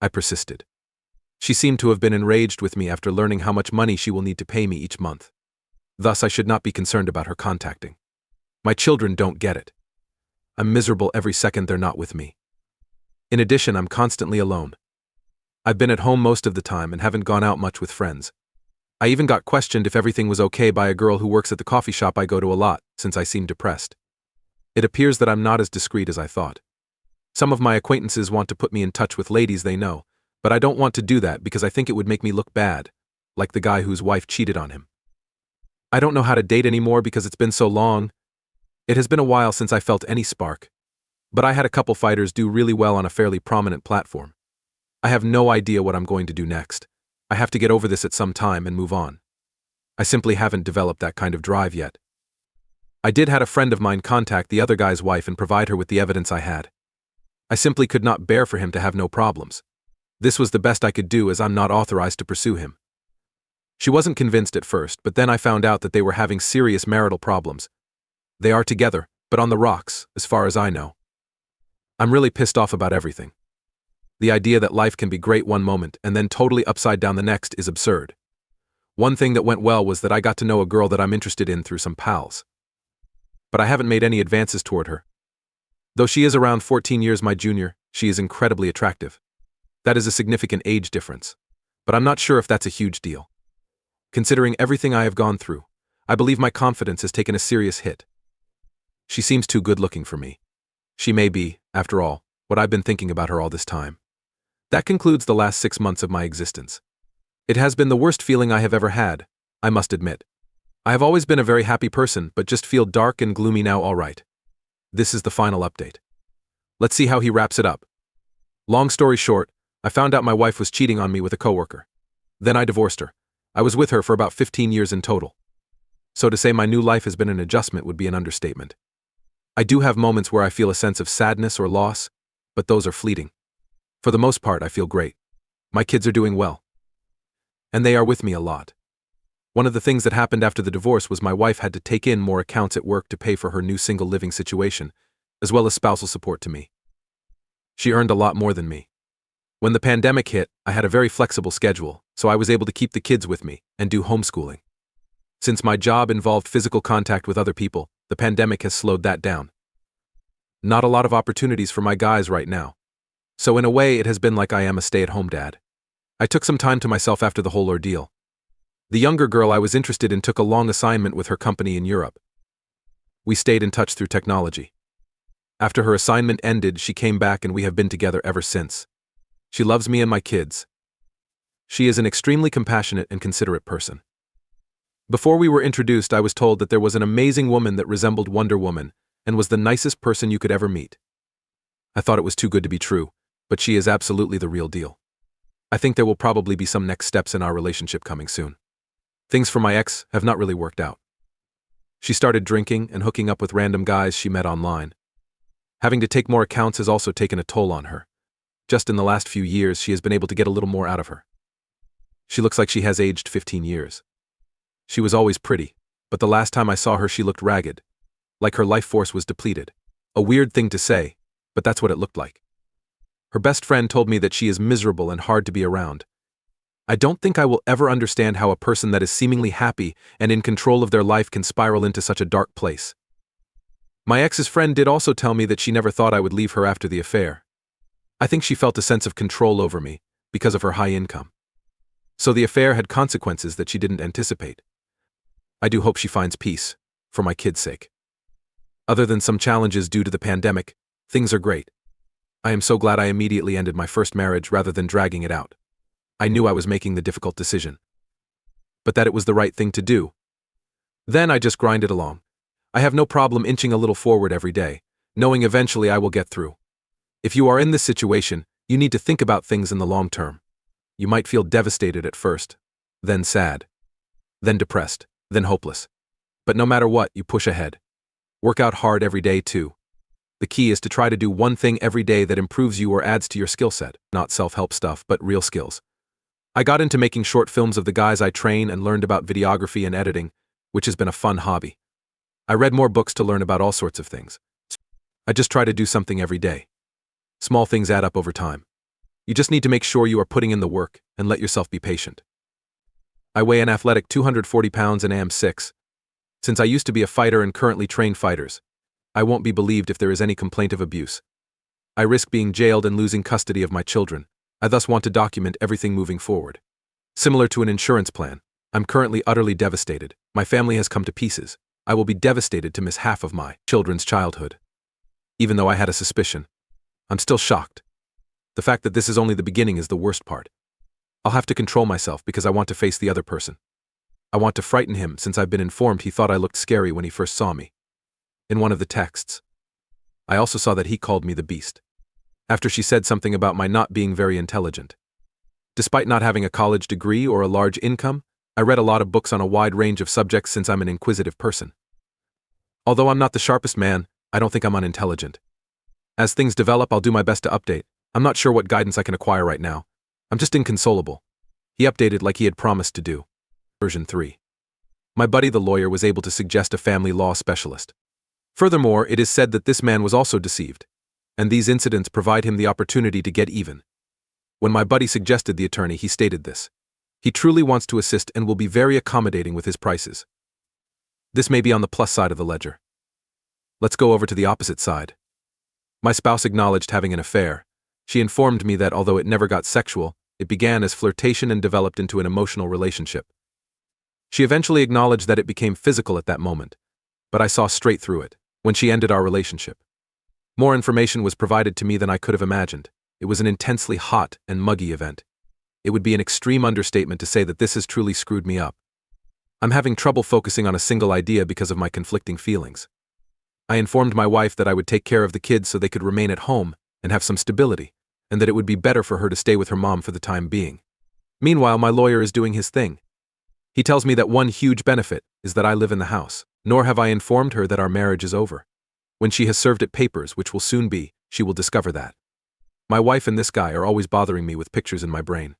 I persisted. She seemed to have been enraged with me after learning how much money she will need to pay me each month. Thus, I should not be concerned about her contacting. My children don't get it. I'm miserable every second they're not with me. In addition, I'm constantly alone. I've been at home most of the time and haven't gone out much with friends. I even got questioned if everything was okay by a girl who works at the coffee shop I go to a lot, since I seem depressed. It appears that I'm not as discreet as I thought. Some of my acquaintances want to put me in touch with ladies they know, but I don't want to do that because I think it would make me look bad, like the guy whose wife cheated on him. I don't know how to date anymore because it's been so long. It has been a while since I felt any spark. But I had a couple fighters do really well on a fairly prominent platform. I have no idea what I'm going to do next. I have to get over this at some time and move on. I simply haven't developed that kind of drive yet. I did had a friend of mine contact the other guy's wife and provide her with the evidence I had. I simply could not bear for him to have no problems. This was the best I could do as I'm not authorized to pursue him. She wasn't convinced at first, but then I found out that they were having serious marital problems. They are together, but on the rocks, as far as I know. I'm really pissed off about everything. The idea that life can be great one moment and then totally upside down the next is absurd. One thing that went well was that I got to know a girl that I'm interested in through some pals. But I haven't made any advances toward her. Though she is around 14 years my junior, she is incredibly attractive. That is a significant age difference. But I'm not sure if that's a huge deal. Considering everything I have gone through, I believe my confidence has taken a serious hit. She seems too good-looking for me. She may be, after all, what I've been thinking about her all this time. That concludes the last 6 months of my existence. It has been the worst feeling I have ever had, I must admit. I have always been a very happy person, but just feel dark and gloomy now. All right. This is the final update. Let's see how he wraps it up. Long story short, I found out my wife was cheating on me with a coworker. Then I divorced her. I was with her for about 15 years in total. So to say my new life has been an adjustment would be an understatement. I do have moments where I feel a sense of sadness or loss, but those are fleeting. For the most part, I feel great. My kids are doing well. And they are with me a lot. One of the things that happened after the divorce was my wife had to take in more accounts at work to pay for her new single living situation, as well as spousal support to me. She earned a lot more than me. When the pandemic hit, I had a very flexible schedule, so I was able to keep the kids with me and do homeschooling. Since my job involved physical contact with other people, the pandemic has slowed that down. Not a lot of opportunities for my guys right now. So in a way, it has been like I am a stay-at-home dad. I took some time to myself after the whole ordeal. The younger girl I was interested in took a long assignment with her company in Europe. We stayed in touch through technology. After her assignment ended, she came back and we have been together ever since. She loves me and my kids. She is an extremely compassionate and considerate person. Before we were introduced, I was told that there was an amazing woman that resembled Wonder Woman and was the nicest person you could ever meet. I thought it was too good to be true, but she is absolutely the real deal. I think there will probably be some next steps in our relationship coming soon. Things for my ex have not really worked out. She started drinking and hooking up with random guys she met online. Having to take more accounts has also taken a toll on her. Just in the last few years, she has been able to get a little more out of her. She looks like she has aged 15 years. She was always pretty, but the last time I saw her she looked ragged, like her life force was depleted. A weird thing to say, but that's what it looked like. Her best friend told me that she is miserable and hard to be around. I don't think I will ever understand how a person that is seemingly happy and in control of their life can spiral into such a dark place. My ex's friend did also tell me that she never thought I would leave her after the affair. I think she felt a sense of control over me because of her high income. So the affair had consequences that she didn't anticipate. I do hope she finds peace, for my kids' sake. Other than some challenges due to the pandemic, things are great. I am so glad I immediately ended my first marriage rather than dragging it out. I knew I was making the difficult decision, but that it was the right thing to do. Then I just grinded along. I have no problem inching a little forward every day, knowing eventually I will get through. If you are in this situation, you need to think about things in the long term. You might feel devastated at first, then sad, then depressed, then hopeless. But no matter what, you push ahead. Work out hard every day too. The key is to try to do one thing every day that improves you or adds to your skill set, not self-help stuff, but real skills. I got into making short films of the guys I train and learned about videography and editing, which has been a fun hobby. I read more books to learn about all sorts of things. I just try to do something every day. Small things add up over time. You just need to make sure you are putting in the work and let yourself be patient. I weigh an athletic 240 pounds and am 6. Since I used to be a fighter and currently train fighters, I won't be believed if there is any complaint of abuse. I risk being jailed and losing custody of my children. I thus want to document everything moving forward. Similar to an insurance plan, I'm currently utterly devastated. My family has come to pieces. I will be devastated to miss half of my children's childhood. Even though I had a suspicion, I'm still shocked. The fact that this is only the beginning is the worst part. I'll have to control myself because I want to face the other person. I want to frighten him since I've been informed he thought I looked scary when he first saw me. In one of the texts, I also saw that he called me the beast, after she said something about my not being very intelligent. Despite not having a college degree or a large income, I read a lot of books on a wide range of subjects since I'm an inquisitive person. Although I'm not the sharpest man, I don't think I'm unintelligent. As things develop, I'll do my best to update. I'm not sure what guidance I can acquire right now. I'm just inconsolable. He updated like he had promised to do. Version 3. My buddy the lawyer was able to suggest a family law specialist. Furthermore, it is said that this man was also deceived, and these incidents provide him the opportunity to get even. When my buddy suggested the attorney, he stated this. He truly wants to assist and will be very accommodating with his prices. This may be on the plus side of the ledger. Let's go over to the opposite side. My spouse acknowledged having an affair. She informed me that although it never got sexual, it began as flirtation and developed into an emotional relationship. She eventually acknowledged that it became physical at that moment, but I saw straight through it when she ended our relationship. More information was provided to me than I could have imagined. It was an intensely hot and muggy event. It would be an extreme understatement to say that this has truly screwed me up. I'm having trouble focusing on a single idea because of my conflicting feelings. I informed my wife that I would take care of the kids so they could remain at home and have some stability, and that it would be better for her to stay with her mom for the time being. Meanwhile, my lawyer is doing his thing. He tells me that one huge benefit is that I live in the house, nor have I informed her that our marriage is over. When she has served it papers, which will soon be, she will discover that. My wife and this guy are always bothering me with pictures in my brain.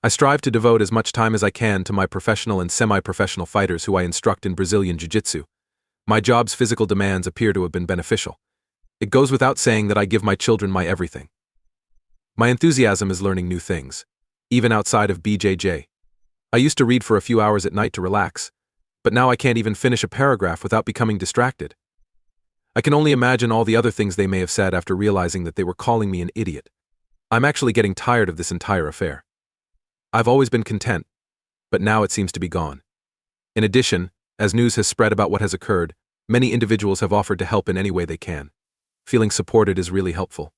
I strive to devote as much time as I can to my professional and semi-professional fighters who I instruct in Brazilian Jiu-Jitsu. My job's physical demands appear to have been beneficial. It goes without saying that I give my children my everything. My enthusiasm is learning new things, even outside of BJJ. I used to read for a few hours at night to relax, but now I can't even finish a paragraph without becoming distracted. I can only imagine all the other things they may have said after realizing that they were calling me an idiot. I'm actually getting tired of this entire affair. I've always been content, but now it seems to be gone. In addition, as news has spread about what has occurred, many individuals have offered to help in any way they can. Feeling supported is really helpful.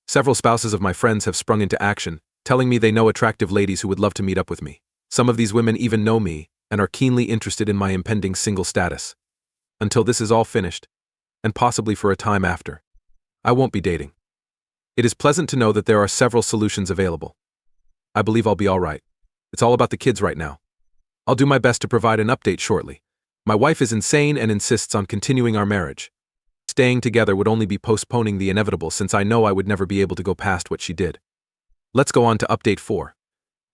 Several spouses of my friends have sprung into action, telling me they know attractive ladies who would love to meet up with me. Some of these women even know me and are keenly interested in my impending single status. Until this is all finished, and possibly for a time after, I won't be dating. It is pleasant to know that there are several solutions available. I believe I'll be all right. It's all about the kids right now. I'll do my best to provide an update shortly. My wife is insane and insists on continuing our marriage. Staying together would only be postponing the inevitable since I know I would never be able to go past what she did. Let's go on to update 4.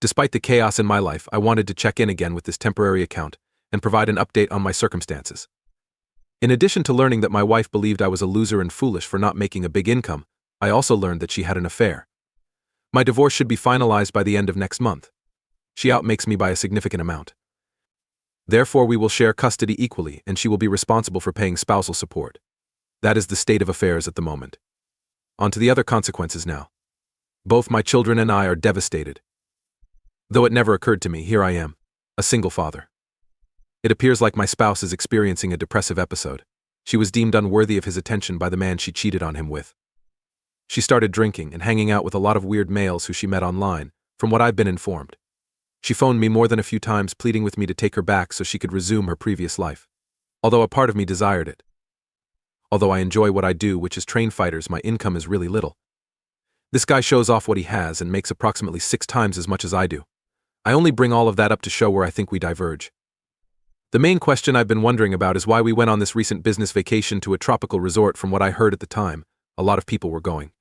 Despite the chaos in my life, I wanted to check in again with this temporary account and provide an update on my circumstances. In addition to learning that my wife believed I was a loser and foolish for not making a big income, I also learned that she had an affair. My divorce should be finalized by the end of next month. She outmakes me by a significant amount. Therefore, we will share custody equally, and she will be responsible for paying spousal support. That is the state of affairs at the moment. On to the other consequences now. Both my children and I are devastated. Though it never occurred to me, here I am, a single father. It appears like my spouse is experiencing a depressive episode. She was deemed unworthy of his attention by the man she cheated on him with. She started drinking and hanging out with a lot of weird males who she met online, from what I've been informed. She phoned me more than a few times pleading with me to take her back so she could resume her previous life. Although a part of me desired it. Although I enjoy what I do, which is train fighters, my income is really little. This guy shows off what he has and makes approximately 6 times as much as I do. I only bring all of that up to show where I think we diverge. The main question I've been wondering about is why we went on this recent business vacation to a tropical resort. From what I heard at the time, a lot of people were going.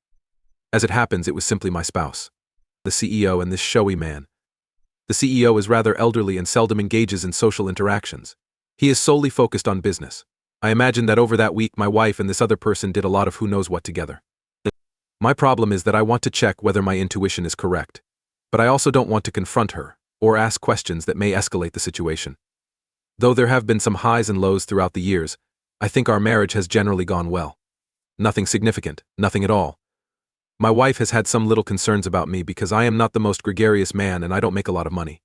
As it happens, it was simply my spouse, the CEO, and this showy man. The CEO is rather elderly and seldom engages in social interactions. He is solely focused on business. I imagine that over that week my wife and this other person did a lot of who knows what together. My problem is that I want to check whether my intuition is correct, but I also don't want to confront her or ask questions that may escalate the situation. Though there have been some highs and lows throughout the years, I think our marriage has generally gone well. Nothing significant, nothing at all. My wife has had some little concerns about me because I am not the most gregarious man and I don't make a lot of money.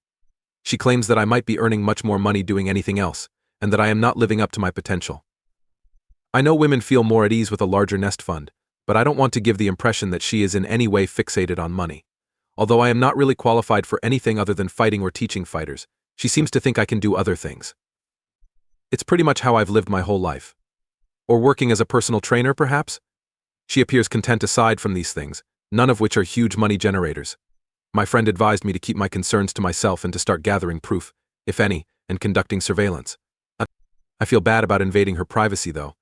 She claims that I might be earning much more money doing anything else, and that I am not living up to my potential. I know women feel more at ease with a larger nest fund, but I don't want to give the impression that she is in any way fixated on money. Although I am not really qualified for anything other than fighting or teaching fighters, she seems to think I can do other things. It's pretty much how I've lived my whole life. Or working as a personal trainer, perhaps? She appears content aside from these things, none of which are huge money generators. My friend advised me to keep my concerns to myself and to start gathering proof, if any, and conducting surveillance. I feel bad about invading her privacy, though.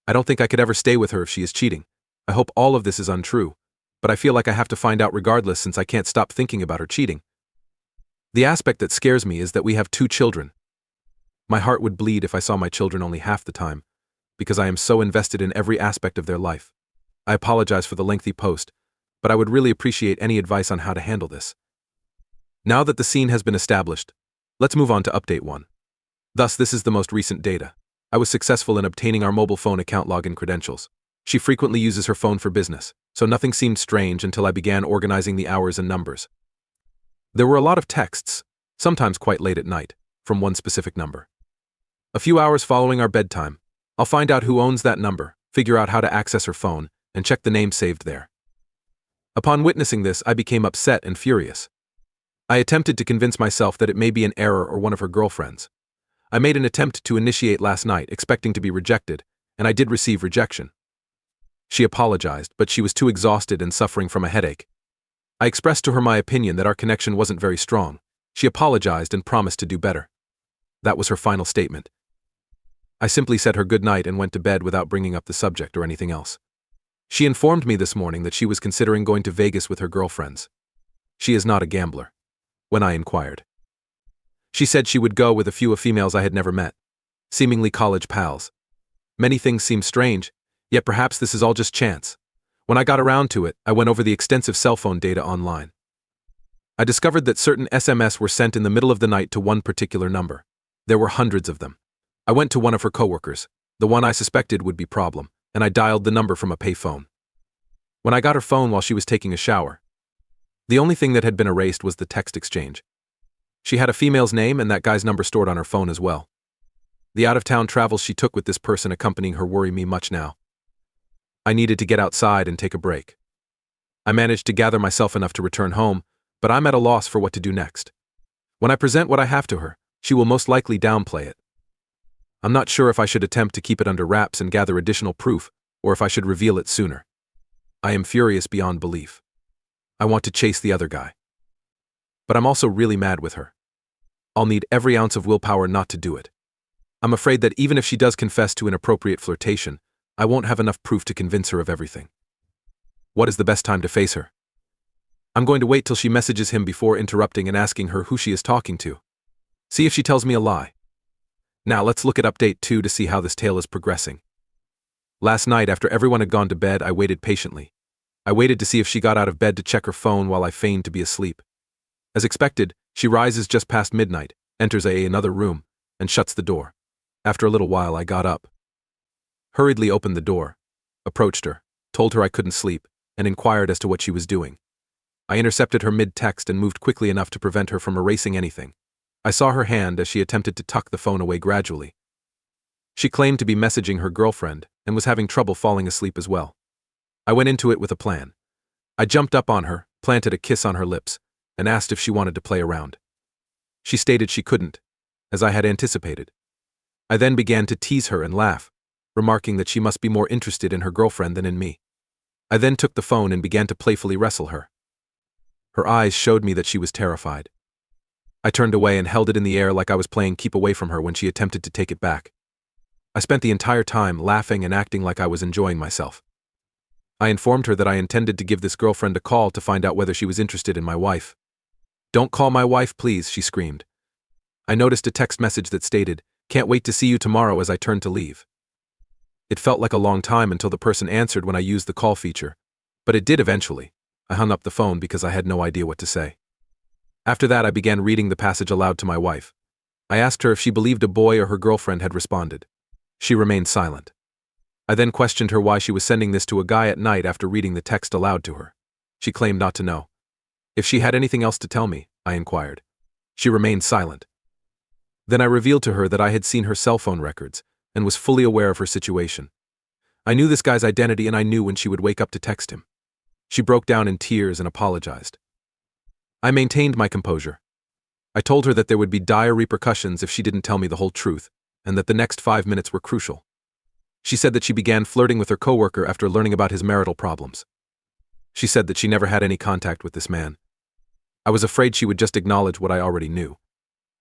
I don't think I could ever stay with her if she is cheating. I hope all of this is untrue, but I feel like I have to find out regardless since I can't stop thinking about her cheating. The aspect that scares me is that we have 2 children. My heart would bleed if I saw my children only half the time, because I am so invested in every aspect of their life. I apologize for the lengthy post, but I would really appreciate any advice on how to handle this. Now that the scene has been established, let's move on to update 1. Thus, this is the most recent data. I was successful in obtaining our mobile phone account login credentials. She frequently uses her phone for business, so nothing seemed strange until I began organizing the hours and numbers. There were a lot of texts, sometimes quite late at night, from one specific number. A few hours following our bedtime, I'll find out who owns that number, figure out how to access her phone, and check the name saved there. Upon witnessing this, I became upset and furious. I attempted to convince myself that it may be an error or one of her girlfriends. I made an attempt to initiate last night, expecting to be rejected, and I did receive rejection. She apologized, but she was too exhausted and suffering from a headache. I expressed to her my opinion that our connection wasn't very strong. She apologized and promised to do better. That was her final statement. I simply said her good night and went to bed without bringing up the subject or anything else. She informed me this morning that she was considering going to Vegas with her girlfriends. She is not a gambler. When I inquired, she said she would go with a few females I had never met, seemingly college pals. Many things seemed strange, yet perhaps this is all just chance. When I got around to it, I went over the extensive cell phone data online. I discovered that certain SMS were sent in the middle of the night to one particular number. There were hundreds of them. I went to one of her coworkers, the one I suspected would be problem, and I dialed the number from a payphone. When I got her phone while she was taking a shower, the only thing that had been erased was the text exchange. She had a female's name and that guy's number stored on her phone as well. The out-of-town travels she took with this person accompanying her worry me much now. I needed to get outside and take a break. I managed to gather myself enough to return home, but I'm at a loss for what to do next. When I present what I have to her, she will most likely downplay it. I'm not sure if I should attempt to keep it under wraps and gather additional proof, or if I should reveal it sooner. I am furious beyond belief. I want to chase the other guy. But I'm also really mad with her. I'll need every ounce of willpower not to do it. I'm afraid that even if she does confess to inappropriate flirtation, I won't have enough proof to convince her of everything. What is the best time to face her? I'm going to wait till she messages him before interrupting and asking her who she is talking to. See if she tells me a lie. Now let's look at update 2 to see how this tale is progressing. Last night, after everyone had gone to bed, I waited patiently. I waited to see if she got out of bed to check her phone while I feigned to be asleep. As expected, she rises just past midnight, enters another room, and shuts the door. After a little while, I got up, hurriedly opened the door, approached her, told her I couldn't sleep, and inquired as to what she was doing. I intercepted her mid-text and moved quickly enough to prevent her from erasing anything. I saw her hand as she attempted to tuck the phone away gradually. She claimed to be messaging her girlfriend and was having trouble falling asleep as well. I went into it with a plan. I jumped up on her, planted a kiss on her lips, and asked if she wanted to play around. She stated she couldn't, as I had anticipated. I then began to tease her and laugh, remarking that she must be more interested in her girlfriend than in me. I then took the phone and began to playfully wrestle her. Her eyes showed me that she was terrified. I turned away and held it in the air like I was playing keep away from her when she attempted to take it back. I spent the entire time laughing and acting like I was enjoying myself. I informed her that I intended to give this girlfriend a call to find out whether she was interested in my wife. "Don't call my wife, please," she screamed. I noticed a text message that stated, "Can't wait to see you tomorrow," as I turned to leave. It felt like a long time until the person answered when I used the call feature. But it did eventually. I hung up the phone because I had no idea what to say. After that, I began reading the passage aloud to my wife. I asked her if she believed a boy or her girlfriend had responded. She remained silent. I then questioned her why she was sending this to a guy at night after reading the text aloud to her. She claimed not to know. If she had anything else to tell me, I inquired. She remained silent. Then I revealed to her that I had seen her cell phone records and was fully aware of her situation. I knew this guy's identity and I knew when she would wake up to text him. She broke down in tears and apologized. I maintained my composure. I told her that there would be dire repercussions if she didn't tell me the whole truth, and that the next 5 minutes were crucial. She said that she began flirting with her coworker after learning about his marital problems. She said that she never had any contact with this man. I was afraid she would just acknowledge what I already knew.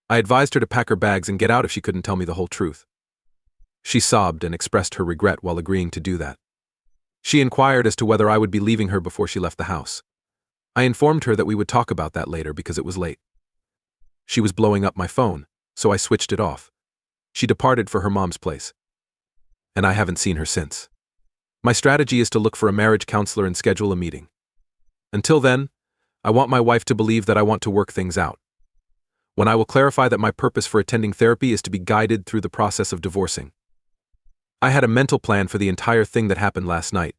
I advised her to pack her bags and get out if she couldn't tell me the whole truth. She sobbed and expressed her regret while agreeing to do that. She inquired as to whether I would be leaving her before she left the house. I informed her that we would talk about that later because it was late. She was blowing up my phone, so I switched it off. She departed for her mom's place. And I haven't seen her since. My strategy is to look for a marriage counselor and schedule a meeting. Until then, I want my wife to believe that I want to work things out. When I will clarify that my purpose for attending therapy is to be guided through the process of divorcing. I had a mental plan for the entire thing that happened last night.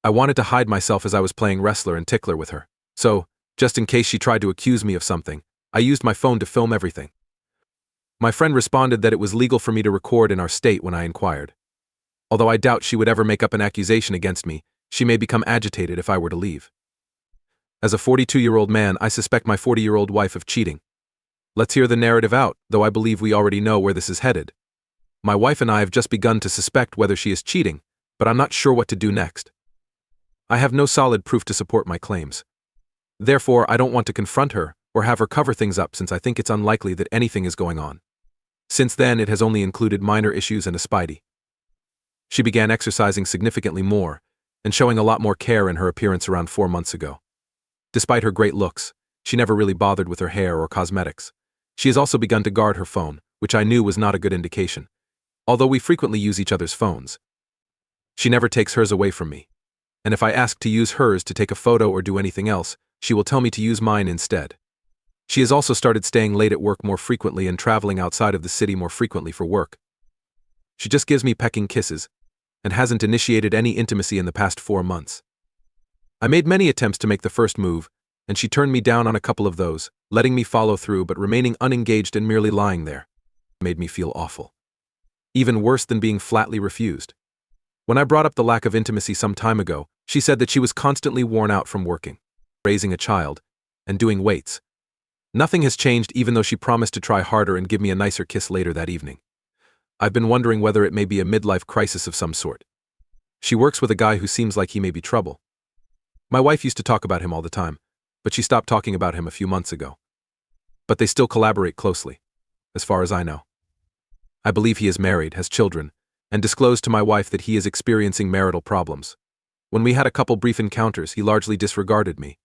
I wanted to hide myself as I was playing wrestler and tickler with her, so, just in case she tried to accuse me of something, I used my phone to film everything. My friend responded that it was legal for me to record in our state when I inquired. Although I doubt she would ever make up an accusation against me, she may become agitated if I were to leave. As a 42-year-old man, I suspect my 40-year-old wife of cheating. Let's hear the narrative out, though I believe we already know where this is headed. My wife and I have just begun to suspect whether she is cheating, but I'm not sure what to do next. I have no solid proof to support my claims. Therefore, I don't want to confront her or have her cover things up since I think it's unlikely that anything is going on. Since then, it has only included minor issues and a spidey. She began exercising significantly more and showing a lot more care in her appearance around 4 months ago. Despite her great looks, she never really bothered with her hair or cosmetics. She has also begun to guard her phone, which I knew was not a good indication, although we frequently use each other's phones. She never takes hers away from me, and if I ask to use hers to take a photo or do anything else, she will tell me to use mine instead. She has also started staying late at work more frequently and traveling outside of the city more frequently for work. She just gives me pecking kisses and hasn't initiated any intimacy in the past 4 months. I made many attempts to make the first move, and she turned me down on a couple of those, letting me follow through but remaining unengaged and merely lying there. It made me feel awful. Even worse than being flatly refused. When I brought up the lack of intimacy some time ago, she said that she was constantly worn out from working, raising a child, and doing weights. Nothing has changed even though she promised to try harder and give me a nicer kiss later that evening. I've been wondering whether it may be a midlife crisis of some sort. She works with a guy who seems like he may be trouble. My wife used to talk about him all the time, but she stopped talking about him a few months ago. But they still collaborate closely, as far as I know. I believe he is married, has children, and disclosed to my wife that he is experiencing marital problems. When we had a couple brief encounters, he largely disregarded me.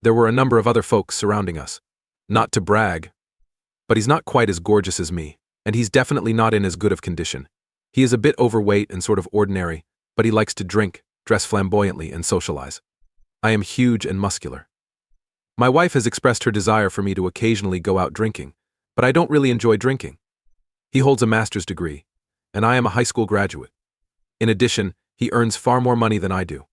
There were a number of other folks surrounding us. Not to brag, but he's not quite as gorgeous as me, and he's definitely not in as good of condition. He is a bit overweight and sort of ordinary, but he likes to drink, dress flamboyantly, and socialize. I am huge and muscular. My wife has expressed her desire for me to occasionally go out drinking, but I don't really enjoy drinking. He holds a master's degree, and I am a high school graduate. In addition, he earns far more money than I do.